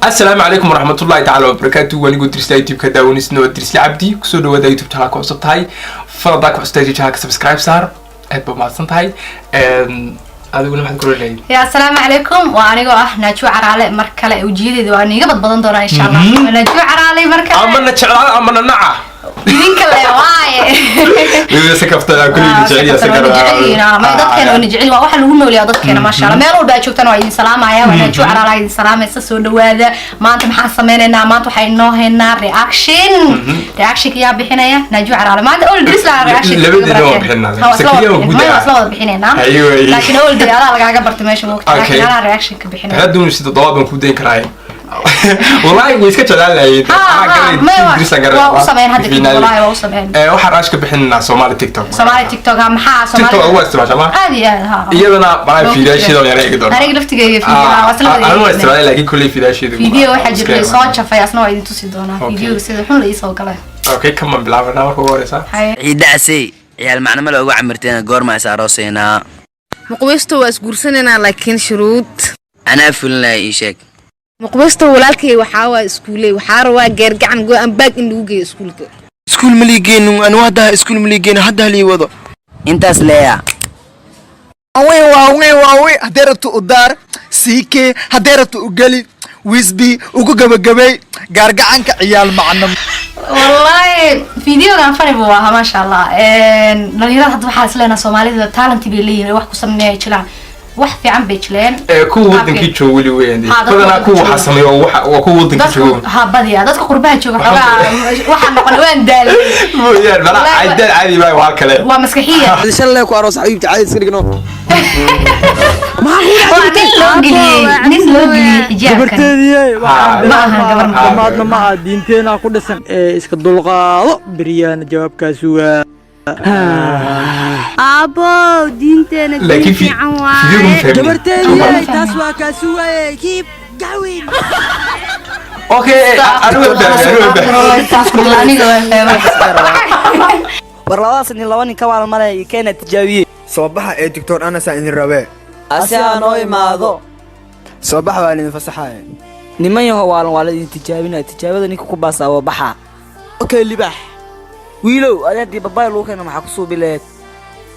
السلام عليكم ورحمة الله تعالى وبركاته. وأنا قلت رسالة يوتيوب كذا ونسنو درس لعبدي كسودو وذا يوتيوب شانل كوسبت هاي فضاك أستاذي شانل سبسكرايب صار أبى ما صنت هاي هذا يقول ما تقول لي يا السلام عليكم وأنا جو نجوا عرالي مركلة وجيدي وأنا قبض بدن دوران إن شاء الله نجوا عرالي مركلة أمنا شعر أمنا نعة يدينك اللي واي إذا سكفت كل نجعلي سكفت ما يضكنا ونجعلي واحد نقول له يا ضكنا ما شاء الله ما يروح بقى شوف تنوع السلام عليا ونجوا عرالي السلام يسسون هذا ما أنت محسمين إن ما أنتوا حينوه هنا رياكشن كيا بحنايا نجوا عرالي ما أنت أول درس لا رياكشن لبدي نوع بحنا ما أصلا بحنانا لكن أول درس أنا لقى قبرت ماشي وقت لكن أنا رياكشن كبحنا هذا دون شيء تضاد بنكودين كراي والله ويسكت على اللي ما وصمين هذا كده والله وصمين وحراشك بحنا سومالي تيك توك هم حا تيك توك هو استمع شما هذه ها iyadana baa fiidaashida yar ay doon aniga laftigeyga fiidaa wasla anu isticmaalay laakiin kulli fiidaashida video waxa jiray soo jafay asna waa idin tusi doonaa video sida xun la ii soo galay okay kama bilaabana marka horeysa ciidaasay ciyaal macnama loogu camirteen goorma is arooseena muqwaysto waa isguursanayna laakiin shuruud ana fulnaa ii sheeg muqwaysto walaalkay waxa waa iskuulay waxa rawaa geer gacan go'an baag in lagu geeyo iskuulka iskuul maligeenu aan wada iskuul maligeenu hadda li wado intaas leeya away hadeertu udar siike hadeertu ugali wisbi ugu gabagabay gaargacanka ciyaal macnam wallahi video kan fani buu ahaa ma sha Allah dhalinyarada hadda waxa isleena Soomaalida talent bay leeyihiin wax ku sameeyay jilaan wax fiican bay jileen ku wadankii joogo wali weeyaan badana ku waxa sameeyo waxa ku wadankii joogo ha badiya dadka qurbaha jooga waxa noqon waan daalay mooyaan bala caadad caadi baa waa kale waa maskaxiya inshallah ku aroos xabiibti caadi iska dhigno nin loo geliyay xijaabkan maadna ma diinteena ku dhisan iska dulqaado beriyana jawaabkaas waa abo diinteena laakiin fiican waa gabarteedii taas waa ka suway keep going okay anu warladaas in laba nin ka wada malay keena tijaabiye soo baxa ee doctor Anas in rabe asiga noo imaado soo baxa waa in fasaxay niman yahow waa in tijaabina tijaabada ninka ku baasawo baxa okay libax wiilow adeedii babay loo keenay waxa ku soo bileed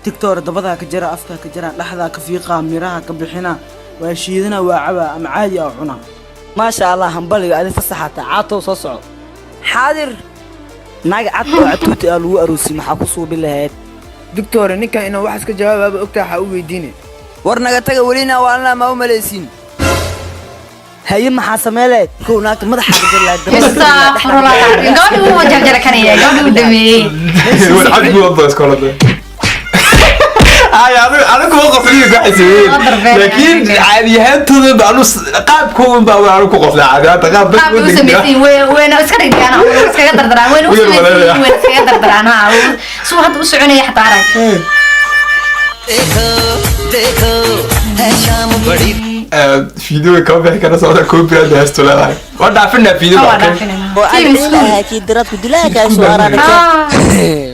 tiktok dabada ka jira afka ka jira dhaxda ka fiiqa miraha ka bixina waa shiidana waa caba ama caadi ah cuna ma sha Allah hambaliga aad fasaxata caato soo soco xaadir naga caato catuuti lagu aruusi waxa ku soo bileed doctor ninka inuu wax iska jawaabo ogtaa waxa uu weydiinay war naga taga walina waa ma u maleysin هاي ما حاسميلت كونك مدح استغفر الله قولي هو جرجر كنيه قولي ودمي والعبد يوضع اسكولده انا كو قصري بحسين لكن عادي هانتو بانو قابكم با كو قفلا عادي قاب بس وين اسكا دغانا اسكا دردران وين اسكا دردران سو هاد وسعنيه حتى عرق देखो है शाम बड़ी فيديو كوفي كان صوره كوبي هذا استولا ودافنا فيديو وعلى كي درات كدلاك سوارك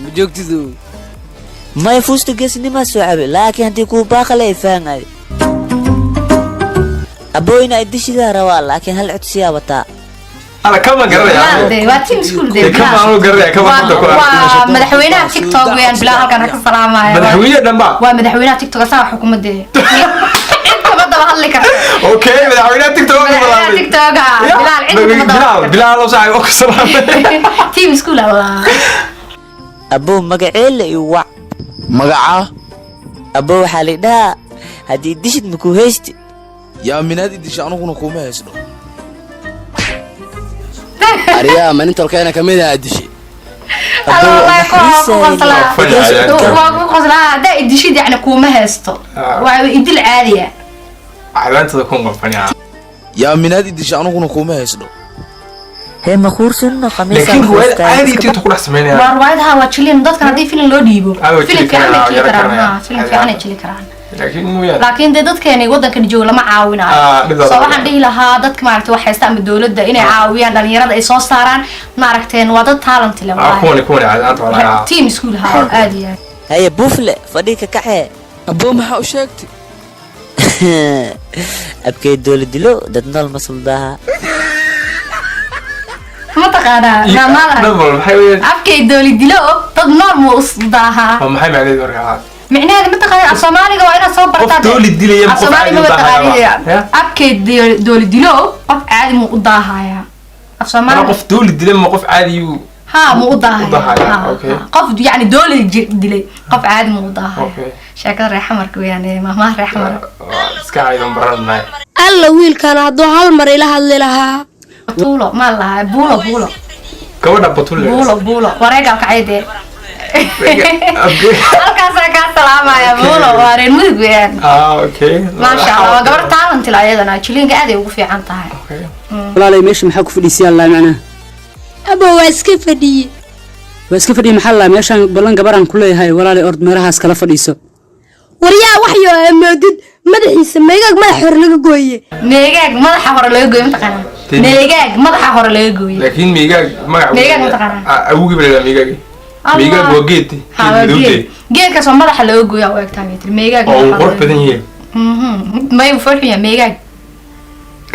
مجوكتو ما يفوز تقسني ما صعب لكن انت كو باقله فاهمي ابوينا ادشي داروا لكن هل عدسيا وتا انا كما قرر waa team school day كما انا قرر كما madaxweynaha TikTok weeyaan bilaa halkan ka salaamayo madaxweynaha dhanba waa madaxweynaha TikTok asaa xukuumadda inta daba hadli karto okay madaxweynaha TikTok bilaa loo saayo oo salaamay team school Allah ابو مغعيل يوع magaca ابو xalida hadii dishid maku heesti yaa minaadi disha anuguna kuma heesdo ariya man inta keena kamida adishi الله قصلا ده الدشيد يعني كوما هستو ويدل عالية عادانته تكون قفنيا yaa minaadi disha anuguna kuma heesdo هي مخورسن خميس لكن هو عادي تقول حسمينها واروايدها واتشلين دادك هذي فيلم لو ديبو فيلم في عنك لي كران فيلم في عنك لي كران laakiin dadkeena wadankan jooga lama caawinayo soo waxaan dhihi lahaa dadka maaragtay wax haystaan dawladda inay caawiyaan dhalinyarada ay soo saaraan maaragteen waa dad talent leh waa team school ha aad iyo هي بوفله فديك كحه ابو ما u sheegtay abkay dawladilo dadnal masuldaha ما تقانا لا ما نبل محي أفكي دولي دلو ضد نور مو أصداها محي معني ورقة معناه ما تقانا الصومالي وأنا صوب برتاد دولي دلي يم الصومالي ما تقانا أفكي دولي دلو قف عادي مو أضاها يا الصومالي قف دولي دلي ما قف عادي ها مو أضاها أوكي قف يعني دولي دلي قف عادي مو أضاها شكل ريحة مركو يعني ما ريحة مركو سكاي دم برد معي الله ويل كان عدو هالمر إلى هاللها بطولة ما لها بولو كونا بطولة بولو ورقة كعيدة halkaasa ka salaamaya buulo waareen mudug weeyaan okay ma sha Allah gabar talent la ayadana jilinga aad ay ugu fiican tahay walaalay meesha maxaa ku fadhiisiyaan la macna aba waa iska fadhiye maxaa la meeshan balan gabaran ku leeyahay walaalay ord meerahaas kala fadhiiso waryaa waxyo amoodid madaxiisa meegaag madaxa hore laga gooyay meegaag madaxa hore laga gooyay mataqana meegaag madaxa hore laga gooyay laakiin meegaag mataqana awugi bala meegaag meegaag waa geed geedka soo madaxa laga gooyaa oo egtaagay meegaag oo qurux badan yahay ma uu farxiya meegaag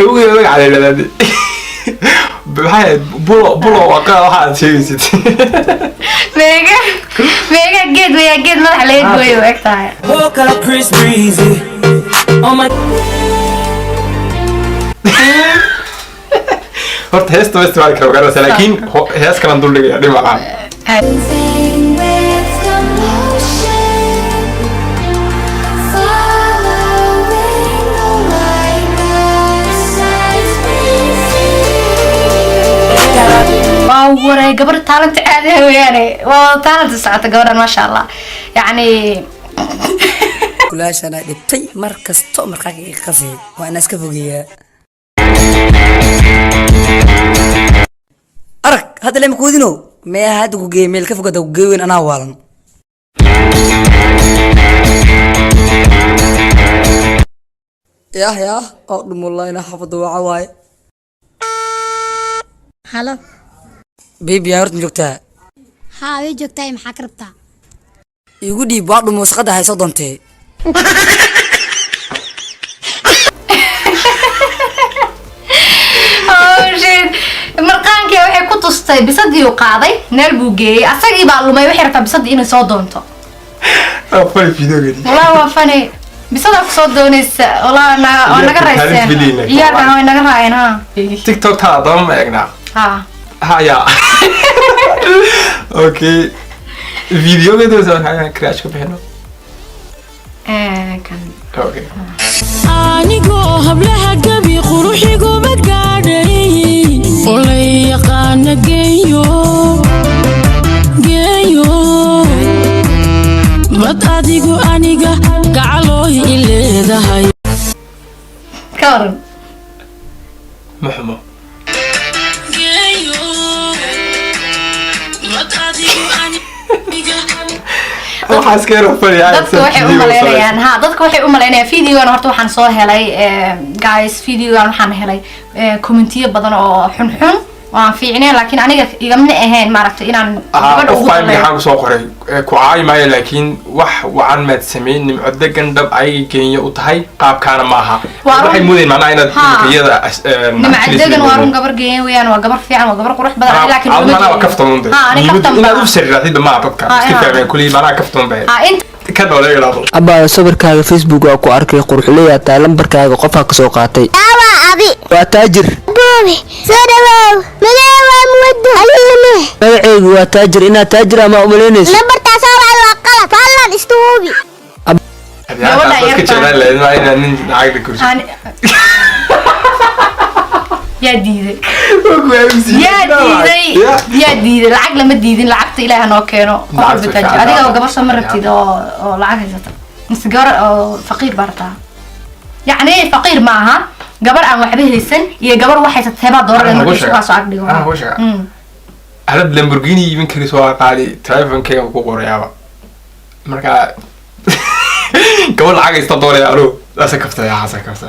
awugi laga caleelada baxay bulo waqa waxa sheegaysid meegaag geed weeyaa geed madaxa laga gooyay oo egtaagay Vocal Chris Breezy oh my horta heesta west waa kala gaaraysa laakiin hees kala dul dhigay dhimaca waray gabar talent aad ah weeyane waa talent socota gabadhan ma sha Allah yani kulaashana dhibtay markasto marqaga iga qasay waa inaas ka fogeeyaa arag hadda lama koodino mee hadda ku geey meel ka fogada ku geeyn anaa waalan يا أقدم والله أنا حافظ وعواي هلا بيبي يا رتم جبتها ها وي جوجتاي maxaa ka rabtaa igu dhiib waa dhumo wasqada hayso doonte marqaankii waxay ku tustay bisadii uu qaaday meel buu geeyay asagii baa lumay waxay rabtaa bisadii inay soo doonto afay video geli walaa waa fani bisada ku soo doonaysa walaa oo naga rayseen ciyaarkan oo naga raayeen ha TikTok ta dam eegna ha ya okay video gado soo haya crash ku bixino kan okay anigoo hablaha gabi quruxigu ma gaadhay olay yaqaana geeyo mad adigu aniga gacalooy ileedahay karan محمو waxaas ka rafay dadku waxay u maleynayaan dadku waxay u maleynayaan videogan horta waxaan soo helay guys videogan waxaan helay commentiyo badan oo xun waan fiicneen laakiin aniga igama ahayn maaragtay inaan gabadha ugu waxaan soo qoray ku caayimay laakiin wax wacan maad sameyn nimco degan dab ay Kenya u tahay qaabkaana maaha waxay mudeen macna inaad iyada nimco degan waa run gabar Kenya weeyaan waa gabar fiican waa gabar qurux badan laakiin ma kaftamonde inaad u sirraatid ma dadka iska fahmeen kulli macna kaftamon bay ka dooleeyay abba sawirkaaga Facebook waa ku arkay qurux leeyahay lambarkaaga qofka ka soo qaatay waa taajir boobi soo dhawow magaca muwado halime magaceedu waa taajir inaad taajir ama umaleynayso lambartaas waa qalad falan istuubi gabadha yarta ka jeclaan leeyahay ma inaan nin lacag kursi yaa diiday lacag lama diidin lacagta ilaaha noo keeno adiga gabar soo marabtid oo lacag haysata mise gabar oo faqiir bartaa يعني فقير معها قبر عن وحده هيسن يا قبر واحد تتابع دور المركز خلاص عقدي هذا لامبورغيني يمكن يسوى قالي تلفون كي وقور يابا مركا قبل حاجه يستطور يا الو لا سكفت يا حسن كفت